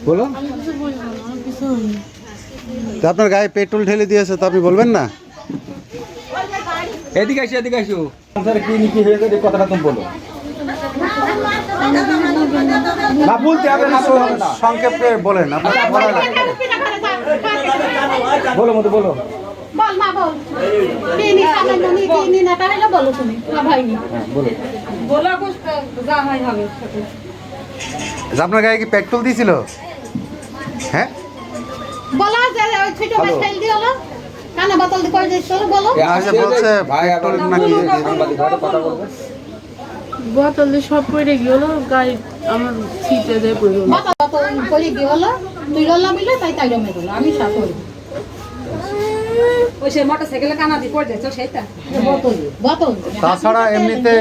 বলো তো আপনার গায়ে পেট্রোল ঢেলে দিয়েছে তো আপনি বলবেন না? এদিকে আসো কি হয়ে গেছে কথাটা তুমি বলো না বলতে হবে না সংক্ষেপে বলেন আপনার বলো মতো বলো বল মা বল কিনি সামান্য নি কিনি না তাহলে বলো তুমি না ভাই নি বলো বলো কুছ যা হয় হবে আপনার গায়ে কি পেট্রোল দিয়েছিল? হ্যাঁ বলা যে ওই ছোট ভাই ফেল দিওলো কানা বোতল দিয়ে কই দিছো বলো বলছে ভাই পেট্রোল নাকি কথা বলবে বোতল সব পড়ে গেল গাড়ি আমার সিটে দিয়ে পড়ে গেল বোতল কই দিওলো তুই লল্লা বিলে তাই তাই রমে গেল আমি সাথ করি ওই সে মোটরসাইকেলে কানা দিয়ে পড়ে যাচ্ছে সেটা বোতল তাছাড়া এমনিতে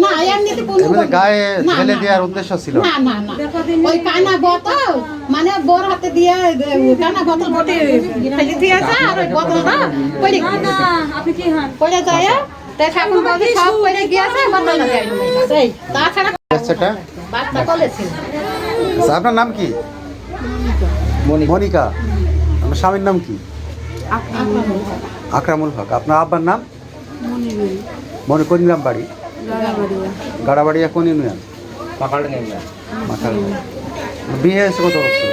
না এমনিতে কোনো গায়ে ঢেলে দেওয়ার উদ্দেশ্য ছিল না না না ওই কানা বোতল মানে বোর হাতে দিয়ে কানা বোতল বটে ফেলে দিয়েছে আর ওই বোতলটা পড়ে গেছে না আপনি কি হন পড়ে যায় তাই ঠাকুর বলে সব পড়ে গিয়েছে বোতল লাগাই সেই তাছাড়া সেটা বাচ্চা কলেছিল আপনার নাম কি? মনিকা। আপনার স্বামীর নাম কি? আকরামুল হক। আপনার আব্বার নাম? মনে কোন গ্রাম বাড়ি? গাড়াবাড়িয়া কোন ইউনিয়ন? মাখাল। বিয়ে হয়েছে কত বছর?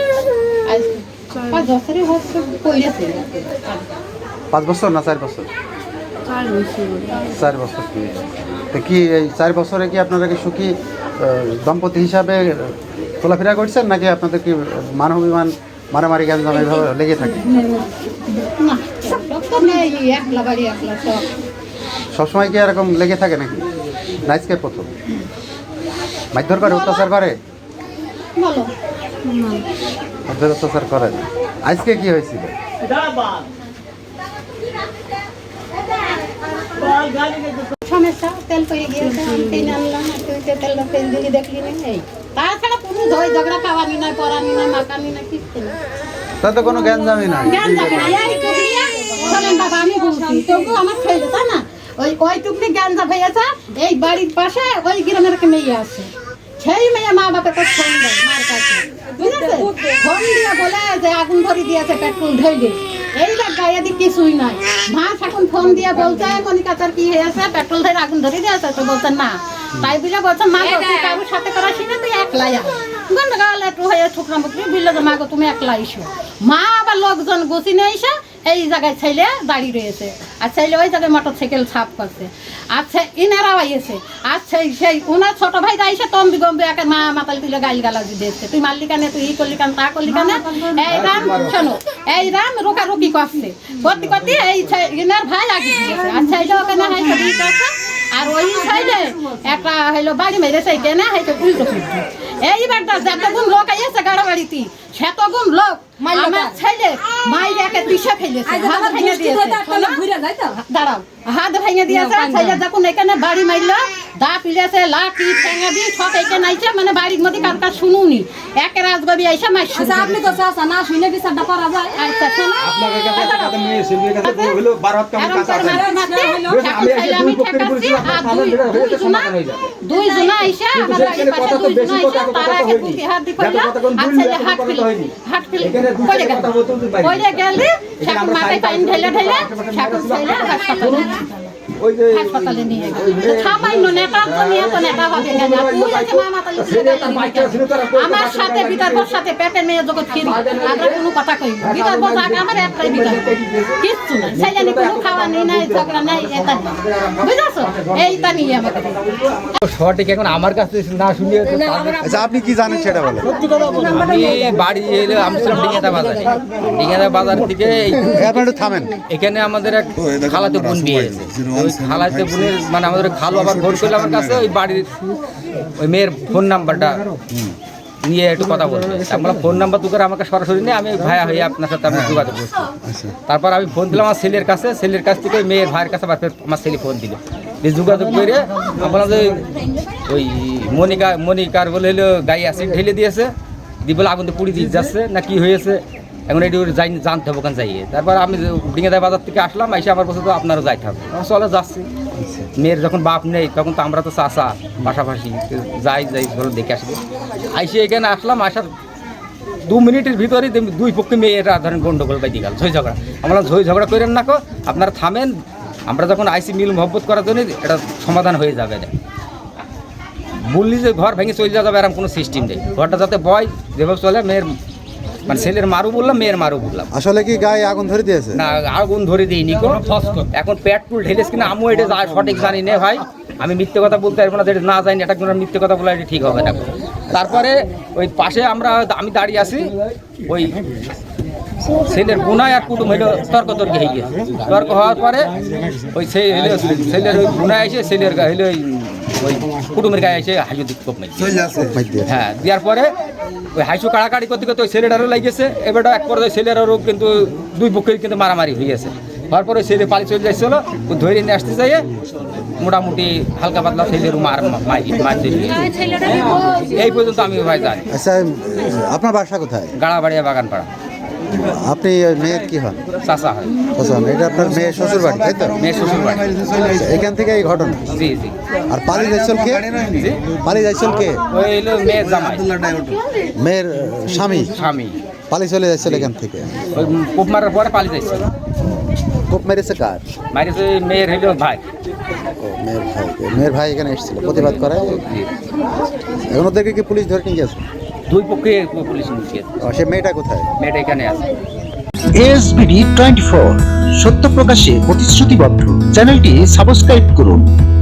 5 বছরই হচ্ছে পড়েছে 5 বছর না 4 বছর? 4 বছর বিয়ে। তো কি এই 4 বছরে কি আপনারা কি সুখী দম্পতি হিসাবে চলাফেরা করছেন নাকি আপনাদের কি মানবিমান মারামারি গ্যাঞ্জাম এইভাবে লেগে থাকে? না তো নেই একলা বাড়ি একলা সব সবসময় কি এরকম লেগে থাকে নাকি নাইজকে প্রথম মারধর করে অত্যাচার করে? বলো মারধর অত্যাচার করে না। আজকে কি হয়েছিল? সমস্যা তেল পড়ে গিয়েছে আমি কিনে আনলাম আর তুই তেলটা ফেল দিলি দেখলি না এই তাছাড়া কোনো ঝগড়া খাওয়ানি নাই পরানি নাই মাকানি নাই কিছু না তাতে কোনো গ্যাঞ্জামই নাই। জ্ঞান যাবে না এই টুকরিয়া বলেন বাবা আমি বলছি তবু আমার ছেলে তাই না ওই টুকরি জ্ঞান যাবে আছে এই বাড়ির পাশে ওই গ্রামের একটা মেয়ে আছে সেই মেয়ে মা বাপের কাছে ফোন দেয় মার কাছে বুঝেছে ফোন দিয়ে বলে যে আগুন ধরে দিয়েছে পেট্রোল ঢেলে এই গায়ে দিক কিছুই নাই মা এখন ফোন দিয়ে বলছে মনিকা তোর কি হয়েছে পেট্রোল ধরে আগুন ধরে দিয়েছে তো বলছে না তাই বুঝে বলছে মা তুই কারোর সাথে করাসি না তুই একলাই আয় গন্ডগোল একটু হয়ে ঠুকরা মুকরি বিল্লে যে মা গো তুমি একলা এসো মা আবার লোকজন গুছি নিয়ে এসে এই জায়গায় ছেলে দাঁড়িয়ে রয়েছে আর ছেলে ওই জায়গায় মোটরসাইকেল ছাপ করছে আচ্ছা ইনারাও আইয়েছে আচ্ছা সেই ওনার ছোট ভাই এসে তম্বি গম্বি একে মা মাতাল তুলে গাইল গালাজি দিয়েছে তুই মারলি কানে তুই ই করলি কান তা করলি কানে এই রাম শোনো এই রাম রোকারুকি করছে করতে করতে এই ইনার ভাই আগে দিয়েছে আচ্ছা এইটা ওখানে হাইতে দিয়ে করছে আর ওই সাইডে একটা হইলো বাড়ি মেরেছে কেনা হয়তো উল্টো ফিরছে এইবারটা যতগুণ লোক আইয়েছে গাড়াবাড়িতে সেতগুণ লোক আমার ছেলে মাইয়াকে পিছে ফেলেছে হাত ভেঙে দিয়েছে দাঁড়াও হাত ভেঙে দিয়েছে ছেলে যখন এখানে বাড়ি মারলো দা পিলেছে লাঠি ঠেঙা দিয়ে সব এখানে আইছে মানে বাড়ির মধ্যে কার কার শুনুনি একে রাজগবি আইসা মারছে আপনি তো চাচা না শুনে বিচারটা করা যায় আচ্ছা শোনো আপনাদের কাছে একটা কথা মেয়ে সিলভির কাছে হলো 12 হাত কেমন কাছে আছে আমি এসে দুই পক্ষের পরিচয় আপনাদের সামনে হয়ে সমাধান হয়ে যাবে দুই জনা আইসা আমার বাড়ির পাশে দুই জনা আইসা তারা আগে পুঁতি হাত দি কইলা আচ্ছা হাত ফিল কইলে গেলে এখন মাথায় পানি ঢেলে ঢেলে এখন ছেলে হাসপাতালে নিয়ে গেল সামান্য নেতা তো নিয়ে তো নেতা হবে কেন তুই আছে মা মাতালে আমার সাথে বিতর্কর সাথে পেটে মেয়ে জগৎ ফিরি আমরা কোনো কথা কই বিতর্ক আগে আমার একটাই বিতর্ক কিচ্ছু না ছেলে কোনো খাওয়া নেই নাই ঝগড়া নাই এটা বুঝছো এইটা নিয়ে আমাকে সঠিক এখন আমার কাছে না শুনিয়ে আচ্ছা আপনি কি জানেন সেটা বলেন। আমি বাড়ি এলে আমি ছিলাম ডিঙাদা বাজার থেকে আপনি একটু থামেন। এখানে আমাদের এক খালাতে বোন বিয়ে হয়েছে ওই খালাতে বোনের মানে আমাদের খালু আবার ফোন করলো আমার কাছে ওই বাড়ির ওই মেয়ের ফোন নাম্বারটা নিয়ে একটু কথা বলতে আমরা ফোন নাম্বার দু করে আমাকে সরাসরি নিয়ে আমি ভাইয়া হয়ে আপনার সাথে আমি যোগাযোগ করছি তারপর আমি ফোন দিলাম আমার ছেলের কাছ থেকে ওই মেয়ের ভাইয়ের কাছে আমার ছেলে ফোন দিল যোগাযোগ করে বললাম যে ওই মনিকার বলে হলো গায়ে অ্যাসিড ঢেলে দিয়েছে দিয়ে বলে আগুন তো পুড়ি দিয়ে যাচ্ছে না কি হয়েছে এখন এটি যাই জানতে হবে ওখানে যাইয়ে। তারপর আমি ডিঙেদাই বাজার থেকে আসলাম, এসে আমার বছর তো আপনারও যাইতে হবে, চলে যাচ্ছি। মেয়ের যখন বাপ নেই তখন তো আমরা তো চাষা পাশাপাশি যাই চলো দেখে আসি। আইসে এখানে আসলাম, আসার 2 মিনিটের ভিতরেই দুই পক্ষে মেয়েরা ধরেন গন্ডগোল বাইদি গেল, ঝই ঝগড়া। আমরা ঝই ঝগড়া করেন না কো, আপনারা থামেন, আমরা যখন আইসি মিল মহব্বত করার জন্য এটা সমাধান হয়ে যাবে। বললি যে ঘর ভেঙে চলে যাবে, এরকম কোনো সিস্টেম নেই। ঘরটা যাতে বয় যেভাবে চলে, মেয়ের মানে ছেলের মারু বললাম, মেয়ের মারু বললাম। আসলে কি গায়ে আগুন ধরে দিয়েছে? না, আগুন ধরে দিইনি কোনো। এখন পেট্রোল ঢেলেছে কিনা আমিও এটা সঠিক জানি না ভাই, আমি মিথ্যে কথা বলতে পারবো না, যেটা না জানি এটা কোনো মিথ্যে কথা বলা এটা ঠিক হবে না। তারপরে ওই পাশে আমি দাঁড়িয়ে আছি, ওই ছেলের গুনায় আর কুটুম হইলো তর্কি হয়ে গিয়েছে। তর্ক হওয়ার পরে ওই ছেলের ওই গুনায় এসে ছেলের হইলো ওই কুটুমের গায়ে এসে হাইজু দিক কোপ মেরেছে। হ্যাঁ, দেওয়ার পরে ওই হাইসু কাড়াকাড়ি করতে করতে ওই ছেলেটারও লাগিয়েছে। এবারটা এক পরে ওই ছেলেরারও কিন্তু দুই পক্ষের কিন্তু মারামারি হয়ে গেছে। হওয়ার পরে ওই ছেলে পালি চলে যাচ্ছিল, ওই ধরে নিয়ে আসতে যাইয়ে মোটামুটি হালকা পাতলা ছেলের মার দিয়ে এই পর্যন্ত আমি ভাই জানি। আচ্ছা, আপনার বাসা কোথায়? গাড়াবাড়িয়া বাগানপাড়া। আপনি ওই মেয়ের কি হন? চাষা হয়। শ্বশুর, এটা আপনার মেয়ের শ্বশুর বাড়ি, তাই তো? মেয়ের শ্বশুর বাড়ি। আচ্ছা, এখান থেকে এই ঘটনা। জি জি। আর পালিয়ে যাচ্ছিল কে? জি, পালিয়ে যাচ্ছিল কে? ওই হলো মেয়ের জামাই, মেয়ের স্বামী স্বামী। পালিয়ে চলে যাচ্ছিল এখান থেকে। ওই কোপ মারার পরে পালিয়ে যাচ্ছিল। কোপ মেরেছে কার? মারিছে মেয়ের হইলো ভাই। ও, মেয়ের ভাই এখানে এসেছিল প্রতিবাদ করে। এখন ওদেরকে কি পুলিশ ধরে নিয়ে গেছে? দুই পক্ষে পুলিশ নিচ্ছে। সে মেয়েটা কোথায়? মেয়েটা এখানে আছে। ASBD 24 সত্য প্রকাশে প্রতিশ্রুতিবদ্ধ। চ্যানেলটি সাবস্ক্রাইব করুন।